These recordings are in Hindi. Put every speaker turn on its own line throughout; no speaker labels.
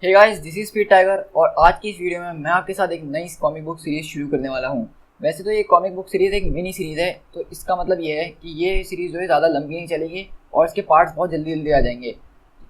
Hey guys, this is Speed Tiger और आज की इस वीडियो में मैं आपके साथ एक नई कॉमिक बुक सीरीज शुरू करने वाला हूँ। वैसे तो ये कॉमिक बुक सीरीज एक मिनी सीरीज है, तो इसका मतलब ये है कि ये सीरीज जो है ज़्यादा लंबी नहीं चलेगी और इसके पार्ट्स बहुत जल्दी जल्दी आ जाएंगे।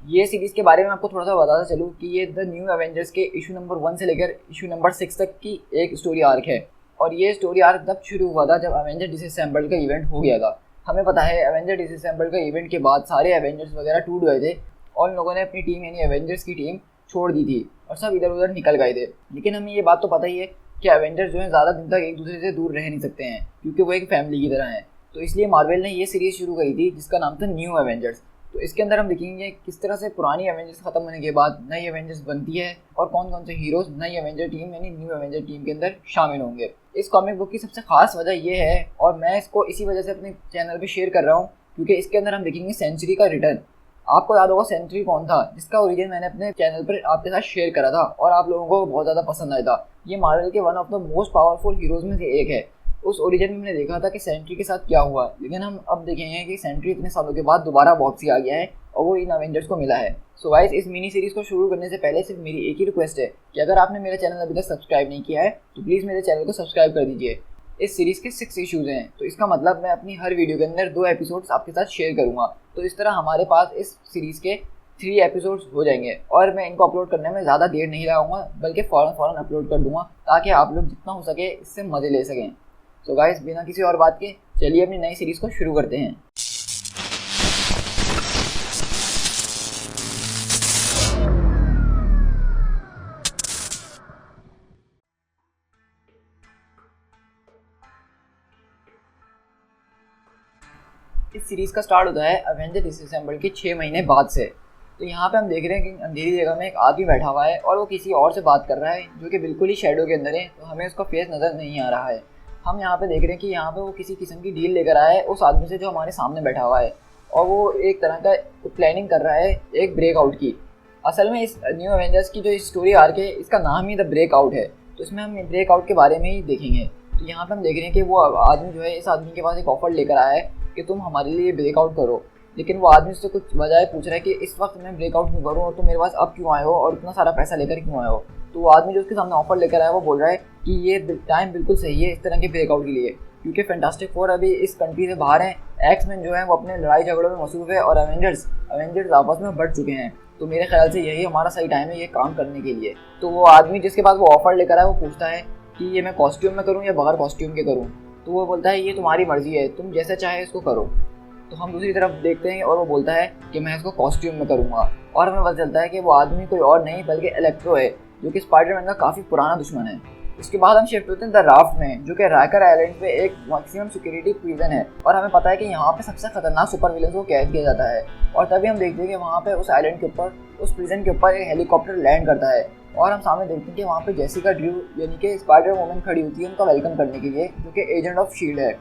ये सीरीज के बारे में आपको थोड़ा सा बताता चलूँ कि ये द न्यू एवेंजर्स के इशू नंबर 1 से लेकर इशू नंबर 6 तक की एक स्टोरी आर्क है। और ये स्टोरी आर्क तब शुरू हुआ था जब एवेंजर डिसअसेंबल्ड का इवेंट हो गया था। हमें पता है एवेंजर डिसअसेंबल्ड का इवेंट के बाद सारे एवेंजर्स वगैरह टूट गए थे और उन लोगों ने अपनी टीम यानी एवेंजर्स की टीम छोड़ दी थी और सब इधर उधर निकल गए थे। लेकिन हमें ये बात तो पता ही है कि एवेंजर्स जो है ज़्यादा दिन तक एक दूसरे से दूर रह नहीं सकते हैं क्योंकि वो एक फैमिली की तरह हैं। तो इसलिए मार्वल ने ये सीरीज़ शुरू करी थी जिसका नाम था न्यू एवेंजर्स। तो इसके अंदर हम देखेंगे किस तरह से पुरानी एवेंजर्स खत्म होने के बाद नई एवेंजर्स बनती है और कौन कौन से हीरोज नई एवेंजर टीम यानी न्यू एवेंजर टीम के अंदर शामिल होंगे। इस कॉमिक बुक की सबसे खास वजह ये है और मैं इसको इसी वजह से अपने चैनल पर शेयर कर रहा हूँ क्योंकि इसके अंदर हम देखेंगे सेंचुरी का रिटर्न। आपको याद होगा सेंचुरी कौन था जिसका ओरिजिन मैंने अपने चैनल पर आपके साथ शेयर करा था और आप लोगों को बहुत ज़्यादा पसंद आया था। ये मार्वल के one of the most powerful heroes में से एक है। उस ओरिजिन में मैंने देखा था कि सेंचुरी के साथ क्या हुआ, लेकिन हम अब देखेंगे कि सेंचुरी इतने सालों के बाद दोबारा बॉक्सी आ गया है और वो इन एवेंजर्स को मिला है। सो गाइस, इस मिनी सीरीज को शुरू करने से पहले सिर्फ मेरी एक ही रिक्वेस्ट है कि अगर आपने मेरा चैनल अभी तक सब्सक्राइब नहीं किया है तो प्लीज़ मेरे चैनल को सब्सक्राइब कर दीजिए। इस सीरीज़ के 6 इश्यूज़ हैं, तो इसका मतलब मैं अपनी हर वीडियो के अंदर 2 एपिसोड्स आपके साथ शेयर करूँगा। तो इस तरह हमारे पास इस सीरीज़ के 3 एपिसोड्स हो जाएंगे और मैं इनको अपलोड करने में ज़्यादा देर नहीं लगाऊंगा बल्कि फ़ौरन अपलोड कर दूंगा ताकि आप लोग जितना हो सके इससे मज़े ले सकें। तो गाइस, बिना किसी और बात के चलिए अपनी नई सीरीज़ को शुरू करते हैं। इस सीरीज़ का स्टार्ट होता है एवेंजर डिसअसेंबल्ड के 6 महीने बाद से। तो यहाँ पे हम देख रहे हैं कि अंधेरी जगह में एक आदमी बैठा हुआ है और वो किसी और से बात कर रहा है जो कि बिल्कुल ही शेडो के अंदर है, तो हमें उसका फेस नज़र नहीं आ रहा है। हम यहाँ पे देख रहे हैं कि यहाँ पे वो किसी किस्म की डील लेकर आया है उस आदमी से जो हमारे सामने बैठा हुआ है और वो एक तरह का प्लानिंग कर रहा है एक ब्रेकआउट की। असल में इस न्यू एवेंजर्स की जो स्टोरी आर्क है इसका नाम ही द ब्रेकआउट है, तो इसमें हम ब्रेकआउट के बारे में ही देखेंगे। तो यहाँ पे हम देख रहे हैं कि वो आदमी जो है इस आदमी के पास एक ऑफर लेकर आया है कि तुम हमारे लिए ब्रेकआउट करो, लेकिन वो आदमी उससे कुछ वजह पूछ रहा है कि इस वक्त मैं ब्रेकआउट क्यों करूँ और तुम मेरे पास अब क्यों आए हो और इतना सारा पैसा लेकर क्यों आए हो। तो वो आदमी जो उसके सामने ऑफर लेकर आया वो बोल रहा है कि ये टाइम बिल्कुल सही है इस तरह के ब्रेकआउट के लिए क्योंकि फैंटास्टिक फोर अभी इस कंट्री से बाहर हैं, एक्स-मैन जो है वो अपने लड़ाई झगड़ों में मसरूफ़ है और एवेंजर्स आपस में बढ़ चुके हैं। तो मेरे ख्याल से यही हमारा सही टाइम है ये काम करने के लिए। तो वो आदमी जिसके पास वो ऑफर लेकर आया वो पूछता है कि ये मैं कॉस्ट्यूम में करूँ या बगैर कॉस्ट्यूम के करूँ। तो वो बोलता है ये तुम्हारी मर्जी है, तुम जैसा चाहे इसको करो। तो हम दूसरी तरफ देखते हैं और वो बोलता है कि मैं इसको कॉस्ट्यूम में करूँगा और हमें पता चलता है कि वो आदमी कोई और नहीं बल्कि इलेक्ट्रो है जो कि स्पाइडरमैन का काफ़ी पुराना दुश्मन है। उसके बाद हम शिफ्ट होते हैं द राफ्ट में जो कि राइकर आइलैंड पे एक मैक्सिमम सिक्योरिटी प्रिजन है और हमें पता है कि यहाँ पे सबसे खतरनाक सुपर विलन को कैद किया जाता है। और तभी हम देखते हैं कि वहाँ पे उस आइलैंड के ऊपर उस प्रिजन के ऊपर एक हेलीकॉप्टर लैंड करता है और हम सामने देखते हैं कि वहाँ पे जेसिका ड्रू यानी कि स्पाइडर वुमन खड़ी होती है उनका वेलकम करने के लिए जो कि एजेंट ऑफ शील्ड है।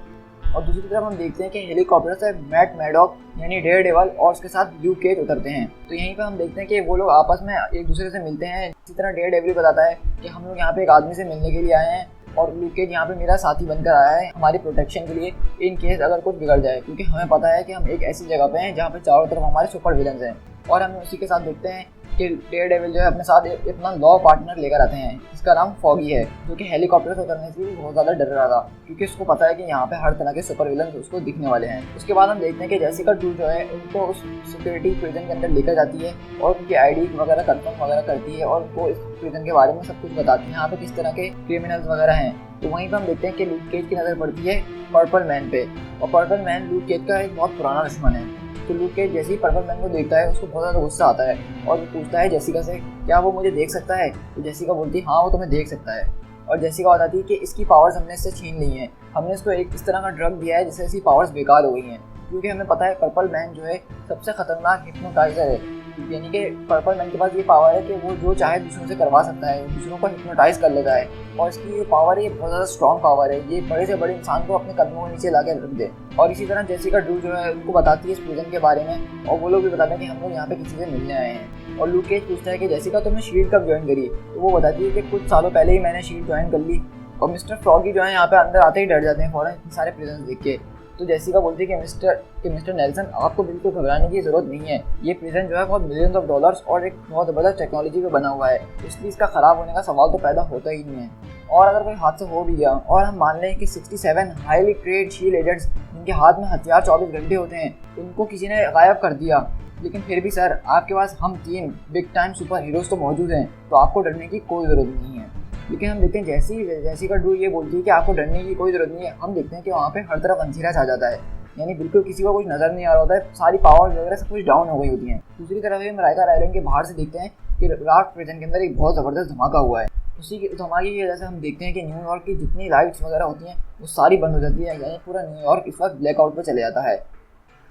और दूसरी तरफ हम देखते हैं कि हेलीकॉप्टर से मैट मैडॉक यानी डेयरडेविल और उसके साथ ल्यूक केज उतरते हैं। तो यहीं पे हम देखते हैं कि वो लोग आपस में एक दूसरे से मिलते हैं। इसी तरह डेयरडेविल बताता है कि हम लोग यहाँ पे एक आदमी से मिलने के लिए आए हैं और ल्यूक केज यहाँ पे मेरा साथी बनकर आया है हमारी प्रोटेक्शन के लिए इन केस अगर कुछ बिगड़ जाए, क्योंकि हमें पता है कि हम एक ऐसी जगह पे हैं जहाँ पे चारों तरफ हमारे सुपर विलन्स हैं। और हम उसी के साथ देखते हैं कि डेयरडेविल जो है अपने साथ अपना लॉ पार्टनर लेकर आते हैं जिसका नाम फॉगी है जो कि हेलीकॉप्टर से उतरने से भी बहुत ज़्यादा डर रहा था क्योंकि उसको पता है कि यहाँ पे हर तरह के सुपर विलन उसको दिखने वाले हैं। उसके बाद हम देखते हैं कि जेसिका ड्रू जो है उनको उस सिक्योरिटी प्रिजन के अंदर लेकर जाती है और उनकी आईडी वगैरह कंफर्म वगैरह करती है और उनको इस प्रिजन के बारे में सब कुछ बताती है यहाँ पे किस तरह के क्रिमिनल्स वगैरह हैं। तो वहीं पर हम देखते हैं कि ल्यूक केज की नज़र पड़ती है पर्पल मैन पे और पर्पल मैन ल्यूक केज का एक बहुत पुराना दुश्मन है। तो ल्यूक केज जैसे ही पर्पल मैन को देखता है उसको बहुत ज़्यादा गुस्सा आता है और वो पूछता है जेसिका से क्या वो मुझे देख सकता है। तो जेसिका बोलती है हाँ वो तुम्हें देख सकता है। और जेसिका बताती है कि इसकी पावर्स हमने इससे छीन ली हैं, हमने इसको एक इस तरह का ड्रग दिया है जिससे इसकी पावर्स बेकार हो गई हैं क्योंकि हमें पता है पर्पल मैन जो है सबसे खतरनाक हिप्नोटाइजर है। यानी कि पर्पल मैन के पास ये पावर है कि वो जो चाहे दूसरों से करवा सकता है, दूसरों को हिप्नोटाइज कर लेता है और इसकी ये पावर है ये बहुत ज़्यादा स्ट्रॉन्ग पावर है, ये बड़े से बड़े इंसान को अपने कदमों के नीचे ला के रख दे। और इसी तरह जेसिका ड्रू जो है उनको बताती है इस प्रिजन के बारे में और वो लोग भी बताते हैं कि हम लोग यहाँ पे किसी से मिलने आए हैं। और ल्यूक केज पूछता है कि जेसिका तुमने शील्ड कब ज्वाइन करी। तो वो बताती है कि कुछ सालों पहले ही मैंने शील्ड ज्वाइन कर ली। और मिस्टर फ्रॉगी जो है यहाँ पे अंदर आते ही डर जाते हैं फ़ौरन इतने सारे प्रिजन देख के। तो जेसिका बोलती है कि मिस्टर नेल्सन आपको बिल्कुल घबराने की ज़रूरत नहीं है, ये प्रिजन जो है बहुत मिलियंस ऑफ डॉलर्स और एक बहुत ज़बरदस्त टेक्नोलॉजी पे बना हुआ है, इसलिए इसका ख़राब होने का सवाल तो पैदा होता ही नहीं है। और अगर कोई हादसा हो भी गया और हम मान लें कि 67 हाईली ट्रेड शील्ड एजेंट्स जिनके हाथ में हथियार 24 घंटे होते हैं उनको किसी ने गायब कर दिया, लेकिन फिर भी सर आपके पास हम 3 बिग टाइम सुपर हीरोज़ तो मौजूद हैं, तो आपको डरने की कोई ज़रूरत नहीं है। लेकिन हम देखते हैं जैसी का ड्रू ये बोलती है कि आपको डरने की कोई ज़रूरत नहीं है, हम देखते हैं कि वहाँ पे हर तरफ अंधेरा छा जाता है, यानी बिल्कुल किसी को कुछ नज़र नहीं आ रहा होता है, सारी पावर्स वगैरह सब कुछ डाउन हो गई होती हैं। दूसरी तरफ हम राइकर आइलैंड के बाहर से देखते हैं कि राफ्ट प्रिजन के अंदर एक बहुत ज़बरदस्त धमाका हुआ है। उसी के धमाके की वजह से हम देखते हैं कि न्यूयॉर्क की जितनी लाइट्स वगैरह होती हैं वो सारी बंद हो जाती है, यानी पूरा न्यूयॉर्क इस वक्त ब्लैकआउट पर चले जाता है।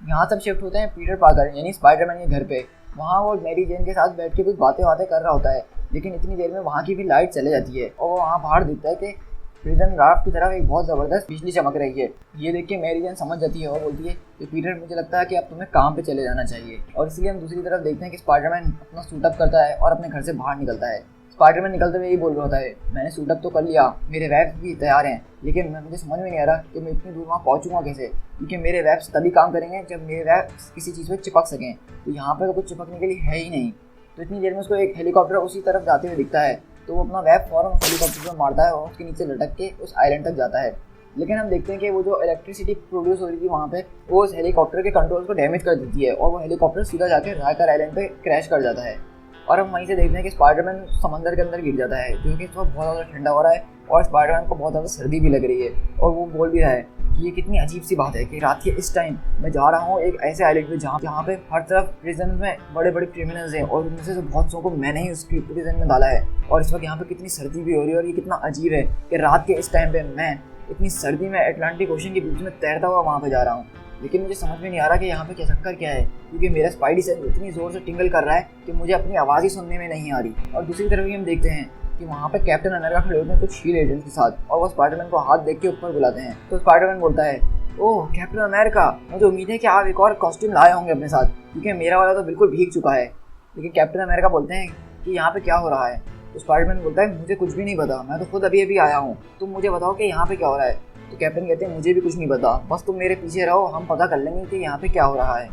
यहाँ सब शिफ्ट होते हैं पीटर पार्कर यानी स्पाइडरमैन के घर पे। वहाँ वो मैरी जेन के साथ बैठ के कुछ बातें कर रहा होता है, लेकिन इतनी देर में वहाँ की भी लाइट चले जाती है और वो वहाँ बाहर दिखता है कि प्रिजन राफ्ट की तरफ एक बहुत ज़बरदस्त बिजली चमक रही है। ये देख के मैरी जेन समझ जाती है और बोलती है कि पीटर मुझे लगता है कि अब तुम्हें काम पे चले जाना चाहिए। और इसलिए हम दूसरी तरफ देखते हैं कि स्पाइडरमैन अपना सूटअप करता है और अपने घर से बाहर निकलता है। स्पाइडरमैन निकलते हुए यही बोल रहा होता है, मैंने सूटअप तो कर लिया, मेरे वेब्स भी तैयार हैं, लेकिन मुझे समझ में नहीं आ रहा कि मैं इतनी दूर वहाँ पहुँचूँगा कैसे, क्योंकि मेरे वेब्स तभी काम करेंगे जब मेरे वेब्स किसी चीज़ पर चिपक सकें, तो यहाँ पर तो कुछ चिपकने के लिए है ही नहीं। तो इतनी देर में उसको एक हेलीकॉप्टर उसी तरफ जाते हुए दिखता है, तो वो अपना वेब फौरन उस हेलीकॉप्टर पर मारता है और उसके नीचे लटक के उस आइलैंड तक जाता है। लेकिन हम देखते हैं कि वो जो इलेक्ट्रिसिटी प्रोड्यूस हो रही थी वहाँ पे वो उस हेलीकॉप्टर के कंट्रोल्स को डैमेज कर देती है और वो हेलीकॉप्टर सीधा जाकर राइकर आइलैंड पे क्रैश कर जाता है। और हम वहीं से देखते हैं कि स्पाइडरमैन समंदर के अंदर गिर जाता है, क्योंकि इस वक्त बहुत ज़्यादा ठंडा हो रहा है और स्पाइडरमैन को बहुत ज़्यादा सर्दी भी लग रही है। और वो बोल भी रहा है कि ये कितनी अजीब सी बात है कि रात के इस टाइम मैं जा रहा हूँ एक ऐसे आइलैंड पे जहाँ पे हर तरफ प्रिजन में बड़े बड़े क्रिमिनल्स हैं और उनमें से बहुत सौ को मैंने ही उस प्रिजन में डाला है, और इस वक्त यहाँ पे कितनी सर्दी भी हो रही है। और ये कितना अजीब है कि रात के इस टाइम पे मैं इतनी सर्दी में अटलांटिक ओशन के बीच में तैरता हुआ वहाँ पे जा रहा हूँ, लेकिन मुझे समझ में नहीं आ रहा कि यहाँ पे क्या चक्कर क्या है, क्योंकि मेरा स्पाइडी सेंस इतनी ज़ोर से टिंगल कर रहा है कि मुझे अपनी आवाज़ ही सुनने में नहीं आ रही। और दूसरी तरफ भी हम देखते हैं कि वहाँ पे कैप्टन अमेरिका खड़े होते हैं कुछ शील्ड एजेंट्स के साथ, और वो स्पाइडरमैन को हाथ देख के ऊपर बुलाते हैं। तो स्पाइडरमैन बोलता है, ओह कैप्टन अमेरिका, मुझे उम्मीद है कि आप एक और कॉस्ट्यूम लाए होंगे अपने साथ, क्योंकि मेरा वाला तो बिल्कुल भीग चुका है। लेकिन कैप्टन अमेरिका बोलते हैं कि यहाँ पे क्या हो रहा है। तो स्पाइडरमैन बोलता है, मुझे कुछ भी नहीं पता, मैं तो खुद अभी आया हूँ, तुम मुझे बताओ कि यहाँ पे क्या हो रहा है। तो कैप्टन कहते हैं, मुझे भी कुछ नहीं पता, बस तुम मेरे पीछे रहो, हम पता कर लेंगे कि यहाँ पे क्या हो रहा है।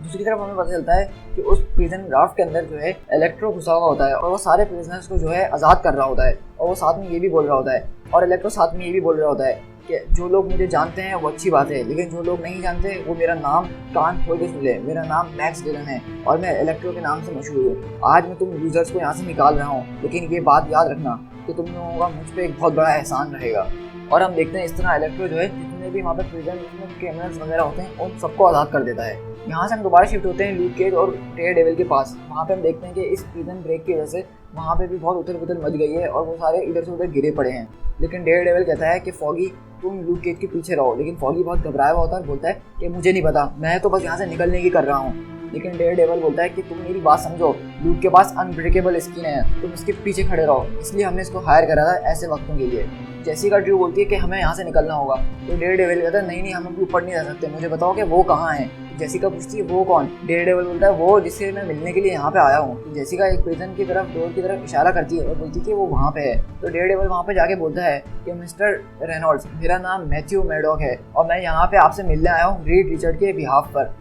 दूसरी तरफ हमें पता चलता है कि उस प्रिजन राफ्ट के अंदर जो है इलेक्ट्रो घुसा हुआ होता है और वो सारे प्रिजनर्स को जो है आज़ाद कर रहा होता है, और वो साथ में ये भी बोल रहा होता है, और इलेक्ट्रो साथ में ये भी बोल रहा होता है कि जो लोग मुझे जानते हैं वो अच्छी बात है, लेकिन जो लोग नहीं जानते वो मेरा नाम कान खोल के सुन ले, मेरा नाम मैक्स डिलन है और मैं इलेक्ट्रो के नाम से मशहूर हूँ। आज मैं तुम यूजर्स को यहाँ से निकाल रहा हूँ, लेकिन ये बात याद रखना कि तुम लोगों का मुझ पर एक बहुत बड़ा एहसान रहेगा। और हम देखते हैं इस तरह इलेक्ट्रो जो है जितने भी वहाँ पे प्रिजन में क्रिमिनल्स वगैरह होते हैं उन सबको आज़ाद कर देता है। यहाँ से हम दोबारा शिफ्ट होते हैं ल्यूक केज और डेयरडेविल के पास। वहाँ पे हम देखते हैं कि इस प्रिजन ब्रेक की वजह से वहाँ पे भी बहुत उथल पुथल मच गई है और वो सारे इधर से उधर गिरे पड़े हैं। लेकिन डेयरडेविल कहता है कि फॉगी तुम ल्यूक केज के पीछे रहो, लेकिन फॉगी बहुत घबराया हुआ होता है, बोलता है कि मुझे नहीं पता, मैं तो बस यहाँ से निकलने की कर रहा हूँ। लेकिन डेयरडेविल बोलता है कि तुम मेरी बात समझो, ल्यूक के पास अनब्रेकेबल स्किन है, तुम इसके पीछे खड़े रहो, इसलिए हमने इसको हायर करा था ऐसे वक्तों के लिए। जेसिका ड्रू बोलती है कि हमें यहाँ से निकलना होगा, तो डेयरडेविल कहता है नहीं हम अभी ऊपर नहीं जा सकते, मुझे बताओ कि वो कहाँ है। जेसिका पूछती है वो कौन। डेयरडेविल बोलता है वो जिससे मैं मिलने के लिए यहाँ पे आया हूँ। तो जेसिका एक प्रिजन की तरफ डोर की तरफ इशारा करती है और बोलती है कि वो वहाँ पे है। तो डेयरडेविल वहाँ पे जाके बोलता है कि मिस्टर रेनॉल्ड्स, मेरा नाम मैथ्यू मैडॉक है और मैं यहाँ पे आपसे मिलने आया हूँ रीड रिचर्ड के बिहाफ पर,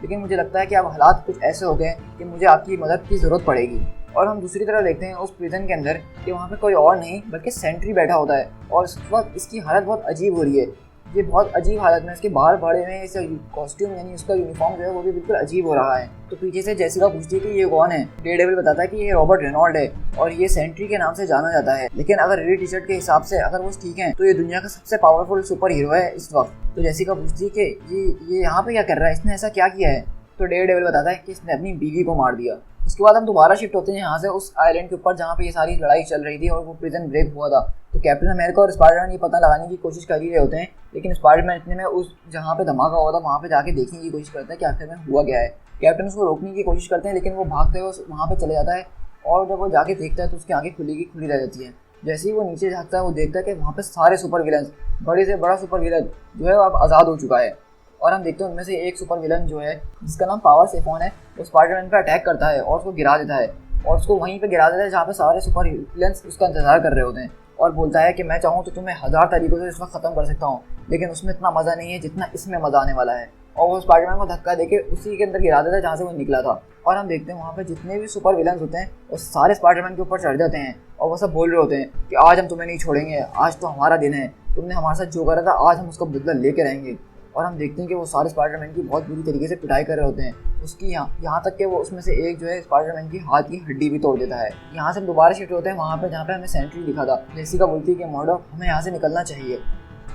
लेकिन मुझे लगता है कि अब हालात कुछ ऐसे हो गए कि मुझे आपकी मदद की ज़रूरत पड़ेगी। और हम दूसरी तरफ देखते हैं उस प्रिजन के अंदर कि वहाँ पे कोई और नहीं बल्कि सेंट्री बैठा होता है, और इस वक्त इसकी हालत बहुत अजीब हो रही है। ये बहुत अजीब हालत में इसके बाल बड़े हुए हैं, इसका कॉस्ट्यूम यानी उसका यूनिफॉर्म जो है वो भी बिल्कुल अजीब हो रहा है। तो पीछे से जेसिका पूछती है कि ये कौन है। डेयरडेविल बताता है कि ये रॉबर्ट रेनॉल्ड है और ये सेंट्री के नाम से जाना जाता है, लेकिन अगर रीड रिचर्ड के हिसाब से अगर वो ठीक है तो ये दुनिया का सबसे पावरफुल सुपर हीरो है इस वक्त। तो जेसिका पूछती है कि ये यहाँ पे क्या कर रहा है, इसने ऐसा क्या किया है। तो डेयरडेविल बताता है कि इसने अपनी बीवी को मार दिया। उसके बाद हम दोबारा शिफ्ट होते हैं यहाँ से उस आइलैंड के ऊपर जहाँ पे ये सारी लड़ाई चल रही थी और वो प्रिजन ब्रेक हुआ था। तो कैप्टन अमेरिका और स्पाइडरमैन ये पता लगाने की कोशिश कर ही रहे होते हैं, लेकिन स्पाइडरमैन इतने में उस जहाँ पे धमाका हुआ था वहाँ पे जाके देखने की कोशिश करता है कि आखिर में हुआ क्या है। कैप्टन उसको रोकने की कोशिश करते हैं, लेकिन वो भागते हुए वहाँ पे चले जाता है और जब वो जाके देखता है तो उसकी आँखें खुली रह जाती हैं। जैसे ही वो नीचे झाँकता है वो देखता है कि वहाँ पे सारे सुपर विलन, बड़े से बड़ा सुपर विलन जो है वो अब आज़ाद हो चुका है। और हम देखते हैं उनमें से एक सुपर विलन जो है जिसका नाम पावर सेफोन है, वो स्पाइडरमैन पे अटैक करता है और उसको गिरा देता है, और उसको वहीं पे गिरा देता है जहाँ पे सारे सुपर विलन्स उसका इंतजार कर रहे होते हैं। और बोलता है कि मैं चाहूँ तो तुम्हें 1000 तरीकों से इस वक्त ख़त्म कर सकता हूँ, लेकिन उसमें इतना मज़ा नहीं है जितना इसमें मज़ा आने वाला है। और वो स्पाइडरमैन को धक्का देके उसी के अंदर गिरा देता है जहाँ से वो निकला था। और हम देखते हैं वहाँ पे जितने भी सुपर विलन्स होते हैं वो सारे स्पाइडरमैन के ऊपर चढ़ जाते हैं और वो सब बोल रहे होते हैं कि आज हम तुम्हें नहीं छोड़ेंगे, आज तो हमारा दिन है, तुमने हमारे साथ जो करा था आज हम उसका बदला लेके रहेंगे। और हम देखते हैं कि वो सारे स्पाइडरमैन की बहुत बुरी तरीके से पिटाई कर रहे होते हैं, उसकी यहाँ तक कि वो उसमें से एक जो है स्पाइडरमैन की हाथ की हड्डी भी तोड़ देता है। यहाँ से हम दोबारा शिफ्ट होते हैं वहाँ पे जहाँ पे हमें सेंट्री दिखा था। जेसिका बोलती है कि मर्डॉक हमें यहाँ से निकलना चाहिए,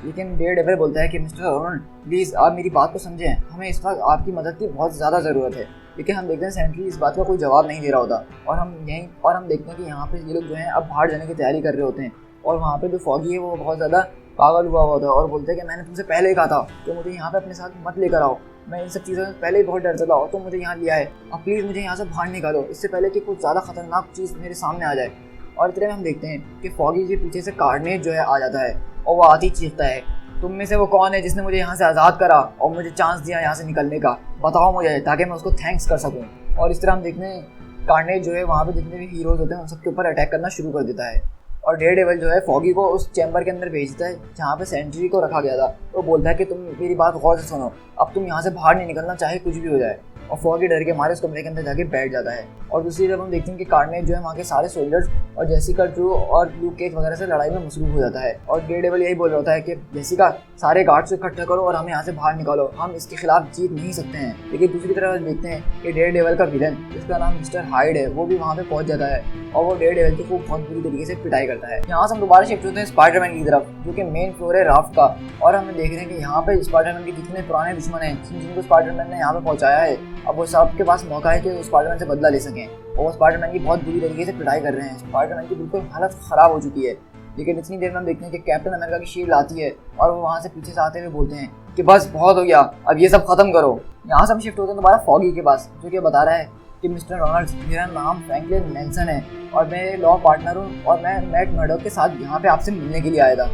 लेकिन डेयरडेविल बोलता है कि मिस्टर अरुण प्लीज़ आप मेरी बात को समझें, हमें इस वक्त आपकी मदद की बहुत ज़्यादा ज़रूरत है। लेकिन हम देखते हैं सेंट्री इस बात का कोई जवाब नहीं दे रहा होता और हम देखते हैं कि यहाँ पे ये लोग जो हैं अब बाहर जाने की तैयारी कर रहे होते हैं। और वहाँ पे जो फॉगी है वो बहुत ज़्यादा पागल हुआ होता है और बोलते हैं कि मैंने तुमसे पहले ही कहा था कि मुझे यहाँ पे अपने साथ मत लेकर आओ, मैं इन सब चीज़ों से पहले ही बहुत डरता था और तुम मुझे यहाँ लिया है, अब प्लीज़ मुझे यहाँ से बाहर निकालो इससे पहले कि कुछ ज़्यादा खतरनाक चीज़ मेरे सामने आ जाए। और इतने में हम देखते हैं कि फॉगी के पीछे से कार्नेज जो है आ जाता है और वो आती चीखता है, तुम में से वो कौन है जिसने मुझे यहाँ से आज़ाद करा और मुझे चांस दिया यहाँ से निकलने का, बताओ मुझे ताकि मैं उसको थैंक्स कर सकूँ। और इस तरह हम देखते हैं कार्नेज जो है वहाँ पे जितने भी हीरोज़ होते हैं उन सबके ऊपर अटैक करना शुरू कर देता है। और डेयरडेविल जो है फॉगी को उस चैम्बर के अंदर भेजता है जहाँ पे सेंट्री को रखा गया था। वो बोलता है कि तुम मेरी बात गौर से सुनो, अब तुम यहाँ से बाहर नहीं निकलना चाहे कुछ भी हो जाए। और फॉगी डर के मारे उस कमरे के अंदर जाके बैठ जाता है। और दूसरी तरफ हम देखते हैं कि कार्नेज जो है वहाँ के सारे सोल्जर्स और जेसिका ड्रू और लूक केज वगैरह से लड़ाई में मसरूफ हो जाता है। और डेयरडेविल यही बोल रहा होता है कि जेसिका सारे गार्ड्स को इकट्ठा करो और हमें यहाँ से बाहर निकालो, हम इसके खिलाफ जीत नहीं सकते हैं। लेकिन दूसरी तरफ देखते हैं कि डेयरडेविल का विलन जिसका नाम मिस्टर हाइड है वो भी वहाँ पे पहुँच जाता है और वो डेयरडेविल की खूब बहुत बुरी तरीके से पिटाई करता है। यहाँ से हम दोबारा शिफ्ट होते हैं स्पाइडरमैन की तरफ जो कि मेन फ्लोर है राफ्ट का। और हमें देख रहे हैं कि यहाँ पे स्पाइडरमैन के जितने पुराने दुश्मन हैं जिनको स्पाइडरमैन ने यहाँ पे पहुँचाया है, अब वो सबके पास मौका है कि वो स्पाइडरमैन से बदला ले सकें और वो स्पाइडरमैन की बहुत बुरी तरीके से पिटाई कर रहे हैं। स्पाइडरमैन की बिल्कुल हालत ख़राब हो चुकी है। लेकिन इतनी देर में हम देखते हैं कि कैप्टन अमेरिका की शील्ड आती है और वो वहाँ से पीछे से आते हुए बोलते हैं कि बस बहुत हो गया, अब ये सब खत्म करो। यहाँ से हम शिफ्ट होते हैं दोबारा फॉगी के पास जो कि बता रहा है कि मिस्टर रॉनल्ड्स मेरा नाम फ्रैंकलिन नेल्सन है और मैं लॉ पार्टनर हूँ और मैं मैट मैडॉक के साथ यहाँ पे आपसे मिलने के लिए आया था।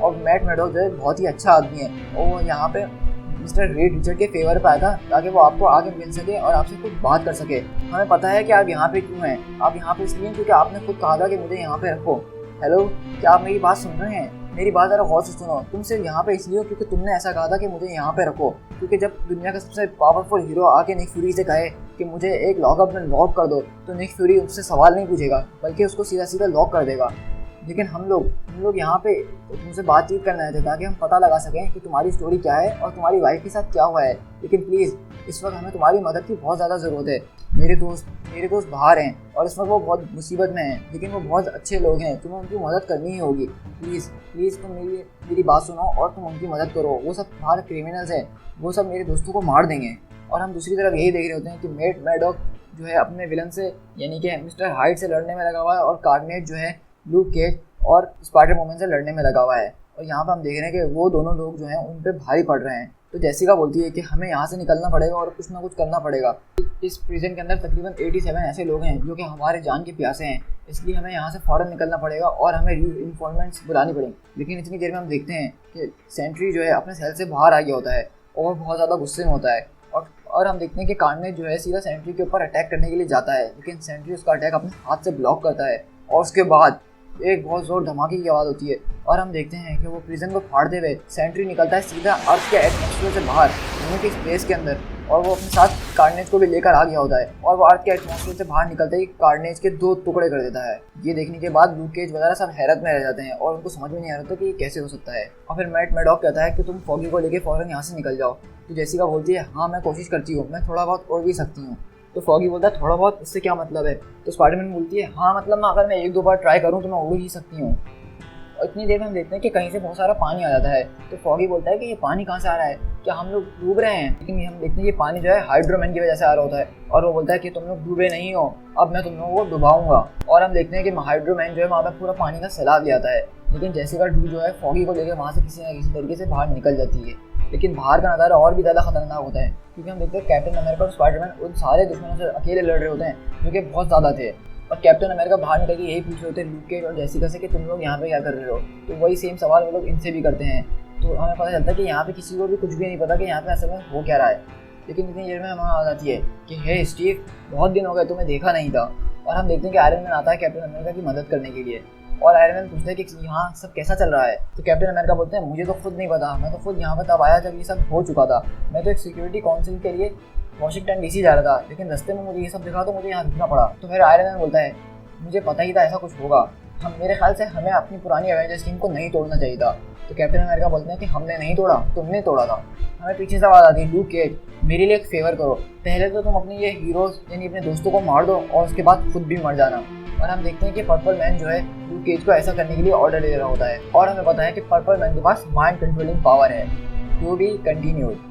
और मैट मैडॉक जो है बहुत ही अच्छा आदमी है और वो यहाँ पे मिस्टर रेड रिचर्ड के फेवर पे आया था ताकि वो आपको आगे मिल सके और आपसे कुछ बात कर सके। हमें पता है कि आप यहाँ पे क्यों हैं, आप यहाँ पे इसलिए क्योंकि आपने खुद कहा था कि मुझे यहाँ पे रखो। हेलो, क्या आप मेरी बात सुन रहे हैं? मेरी बात ज़रा गौर से सुनो, तुम सिर्फ यहाँ पे इसलिए हो क्योंकि तुमने ऐसा कहा था कि मुझे यहाँ पे रखो। क्योंकि जब दुनिया का सबसे पावरफुल हीरो आके निक फ्यूरी से कहे कि मुझे एक लॉकअप में लॉक कर दो तो निक फ्यूरी उससे सवाल नहीं पूछेगा बल्कि उसको सीधा सीधा लॉक कर देगा। लेकिन हम लोग यहाँ पे तुमसे बातचीत करने आए थे ताकि हम पता लगा सकें कि तुम्हारी स्टोरी क्या है और तुम्हारी वाइफ के साथ क्या हुआ है। लेकिन प्लीज़ इस वक्त हमें तुम्हारी मदद की बहुत ज़्यादा ज़रूरत है। मेरे दोस्त बाहर हैं और इस वक्त वो बहुत मुसीबत में हैं, लेकिन वो बहुत अच्छे लोग हैं, तुम्हें उनकी मदद करनी ही होगी। प्लीज़ तुम मेरी बात सुनो और तुम उनकी मदद करो। वो सब बाहर क्रिमिनल्स हैं, वो सब मेरे दोस्तों को मार देंगे। और हम दूसरी तरफ यही देख रहे होते हैं कि मैट मैडॉक जो है अपने विलन से यानी कि मिस्टर हाइड से लड़ने में लगा हुआ है और कार्नेज जो है लूक केज और स्पाइडर वुमन से लड़ने में लगा हुआ है। और यहाँ पर हम देख रहे हैं कि वो दोनों लोग जो हैं उन पे भारी पड़ रहे हैं। तो जेसिका बोलती है कि हमें यहाँ से निकलना पड़ेगा और कुछ ना कुछ करना पड़ेगा। इस प्रिजन के अंदर तकरीबन 87 ऐसे लोग हैं जो कि हमारे जान के प्यासे हैं, इसलिए हमें यहाँ से फ़ौरन निकलना पड़ेगा और हमें रीइंफोर्समेंट्स बुलानी पड़ेंगी। लेकिन इतनी देर में हम देखते हैं कि सेंट्री जो है अपने सेल से बाहर आ गया होता है और बहुत ज़्यादा गुस्से में होता है। और हम देखते हैं कि कार्नेज जो है सीधा सेंट्री के ऊपर अटैक करने के लिए जाता है, लेकिन सेंट्री उसका अटैक अपने हाथ से ब्लॉक करता है और उसके बाद एक बहुत ज़ोर धमाके की आवाज़ होती है और हम देखते हैं कि वो प्रिजन को फाड़ते हुए सेंट्री निकलता है सीधा अर्थ के एटमॉस्फेयर से बाहर दुनिया की स्पेस के अंदर और वो अपने साथ कार्नेज को भी लेकर आ गया होता है और वो अर्थ के एटमॉस्फेयर से बाहर निकलते ही कार्नेज के 2 टुकड़े कर देता है। ये देखने के बाद लूक केज वगैरह सब हैरत में रह जाते हैं और उनको समझ में नहीं आ रहा था कि ये कैसे हो सकता है। और फिर मैट मैडॉक कहता है कि तुम फॉगी को लेके फ़ौरन यहाँ से निकल जाओ। तो जेसिका बोलती है हाँ मैं कोशिश करती हूँ, मैं थोड़ा बहुत उड़ भी सकती हूँ। तो फॉगी बोलता है थोड़ा बहुत इससे क्या मतलब है? तो स्पाइडरमैन बोलती है हाँ मतलब अगर मैं 1-2 बार ट्राई करूँ तो मैं उड़ ही सकती हूँ। और इतनी देर में हम देखते हैं कि कहीं से बहुत सारा पानी आ जाता है। तो फॉगी बोलता है कि ये पानी कहाँ से आ रहा है, क्या हम लोग डूब रहे हैं? लेकिन हम देखते हैं ये पानी जो है हाइड्रोमैन की वजह से आ रहा होता है और वो बोलता है कि तुम लोग डूबे नहीं हो, अब मैं तुम लोगों को डुबाऊंगा। और हम देखते हैं कि हाइड्रोमैन जो है वहाँ पर पूरा पानी का सैलाब ले आता है। लेकिन जेसिका ड्रू जो है फॉगी को लेकर वहाँ से किसी न किसी तरीके से बाहर निकल जाती है। लेकिन बाहर का नज़ारा और भी ज़्यादा खतरनाक होता है क्योंकि हम देखते हैं कैप्टन अमेरिका और स्पाइडरमैन उन सारे दुश्मनों से अकेले लड़ रहे होते हैं जो कि बहुत ज़्यादा थे। और कैप्टन अमेरिका बाहर निकल के यही पूछ रहे होते हैं लूक केज और जेसिका से कि तुम लोग यहाँ पे क्या कर रहे हो। तो वही सेम सवाल वो लोग इनसे भी करते हैं। तो हमें पता चलता है कि यहाँ पे किसी को भी कुछ भी नहीं पता कि यहाँ पे असल में हो क्या रहा है। लेकिन इतनी देर में हमें आ जाती है कि हे स्टीव, बहुत दिन हो गए तुम्हें देखा नहीं था। और हम देखते हैं कि आयरन मैन आता है कैप्टन अमेरिका की मदद करने के लिए और आयरन मैन पूछता है कि यहाँ सब कैसा चल रहा है। तो कैप्टन अमेरिका बोलते हैं मुझे तो खुद नहीं पता, मैं तो खुद यहाँ पर तब आया जब ये सब हो चुका था। मैं तो एक सिक्योरिटी काउंसिल के लिए वॉशिंगटन DC जा रहा था, लेकिन रास्ते में मुझे ये सब दिखा तो मुझे यहाँ रुकना पड़ा। तो फिर आयरन मैन बोलता है मुझे पता ही था ऐसा कुछ होगा, हम मेरे ख्याल से हमें अपनी पुरानी एवेंजर्स टीम को नहीं तोड़ना चाहिए था। तो कैप्टन अमेरिका बोलते हैं कि हमने नहीं तोड़ा, तुमने तोड़ा था। हमें पीछे से आवाज़ आती है लूक केज मेरे लिए एक फेवर करो, पहले तो तुम अपने ये हीरोज यानी अपने दोस्तों को मार दो और उसके बाद खुद भी मर जाना। और हम देखते हैं कि पर्पल मैन जो है लूक केज को ऐसा करने के लिए ऑर्डर दे रहा होता है और हमें पता है कि पर्पल मैन के पास माइंड कंट्रोलिंग पावर है। To be continued.